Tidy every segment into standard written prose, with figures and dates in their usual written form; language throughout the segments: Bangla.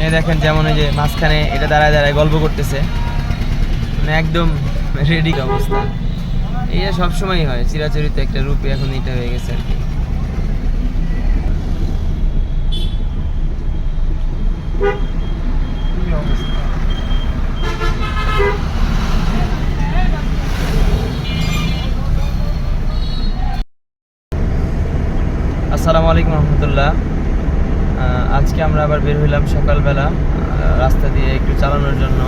এই দেখেন যেমন এই যে মাঝখানে এটা দাঁড়ায় দাঁড়ায় গল্প করতেছে, মানে একদম রেডি অবস্থা। এই যে সবসময়ই হয়, চিরাচরিত একটা রূপে এখন এটা হয়ে গেছে আর কি। আসসালামু আলাইকুম রহমতুল্লাহ। আজকে আমরা আবার বের হইলাম সকালবেলা রাস্তা দিয়ে একটু চালানোর জন্য।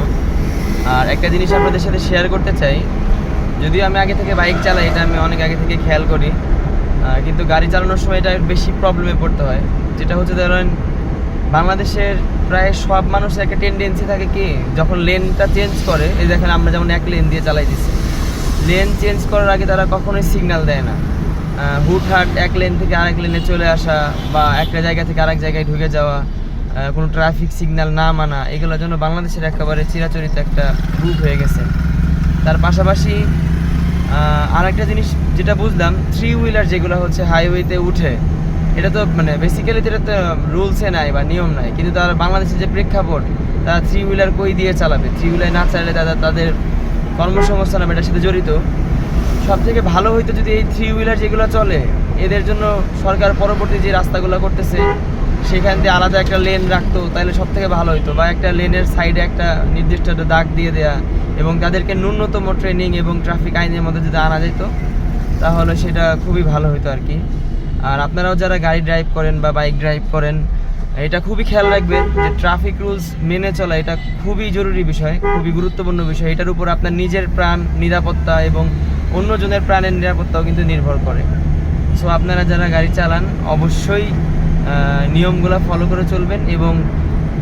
আর একটা জিনিস আপনাদের সাথে শেয়ার করতে চাই, যদিও আমি আগে থেকে বাইক চালাই, এটা আমি অনেক আগে থেকে খেয়াল করি, কিন্তু গাড়ি চালানোর সময় এটা বেশি প্রবলেমে পড়তে হয়। যেটা হচ্ছে ধরেন বাংলাদেশের প্রায় সব মানুষের একটা টেন্ডেন্সি থাকে কি, যখন লেনটা চেঞ্জ করে, এই দেখেন আমরা যেমন এক লেন দিয়ে চালাই দিচ্ছি, লেন চেঞ্জ করার আগে তারা কখনোই সিগন্যাল দেয় না। হুটহাট এক লেন থেকে আরেক লেনে চলে আসা বা একটা জায়গা থেকে আরেক জায়গায় ঢুকে যাওয়া, কোনো ট্রাফিক সিগন্যাল না মানা, এগুলোর জন্য বাংলাদেশের একেবারে চিরাচরিত একটা রূপ হয়ে গেছে। তার পাশাপাশি আরেকটা জিনিস যেটা বুঝলাম, থ্রি হুইলার যেগুলো হচ্ছে হাইওয়েতে উঠে, এটা তো মানে বেসিক্যালি এটা তো রুলসে নাই বা নিয়ম নাই, কিন্তু তার বাংলাদেশের যে প্রেক্ষাপট, তারা থ্রি হুইলার কই দিয়ে চালাবে? থ্রি হুইলার না চালালে তাদের কর্মসংস্থান হবে, এটার সাথে জড়িত। সব থেকে ভালো হইতো যদি এই থ্রি হুইলার যেগুলো চলে, এদের জন্য সরকার পরবর্তী যে রাস্তাগুলো করতেছে সেখান দিয়ে আলাদা একটা লেন রাখতো, তাহলে সব থেকে ভালো হইতো। বা একটা লেনের সাইডে একটা নির্দিষ্ট একটা দাগ দিয়ে দেয়া, এবং তাদেরকে ন্যূনতম ট্রেনিং এবং ট্রাফিক আইনের মধ্যে যদি আনা যেত, তাহলে সেটা খুবই ভালো হতো আর কি। আর আপনারাও যারা গাড়ি ড্রাইভ করেন বা বাইক ড্রাইভ করেন, এটা খুবই খেয়াল রাখবেন যে ট্রাফিক রুলস মেনে চলা এটা খুবই জরুরি বিষয়, খুবই গুরুত্বপূর্ণ বিষয়। এটার উপর আপনার নিজের প্রাণ নিরাপত্তা এবং অন্যজনের প্রাণের নিরাপত্তাও কিন্তু নির্ভর করে। সো আপনারা যারা গাড়ি চালান অবশ্যই নিয়মগুলো ফলো করে চলবেন, এবং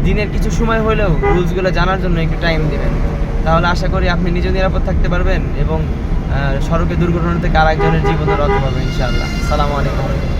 দিনের কিছু সময় হলেও রুলসগুলো জানার জন্য একটু টাইম দেবেন। তাহলে আশা করি আপনি নিজে নিরাপদ থাকতে পারবেন এবং সড়কে দুর্ঘটনা থেকে আরেকজনের জীবনে রক্ষা পাবেন ইনশাআল্লাহ। আসসালামু আলাইকুম।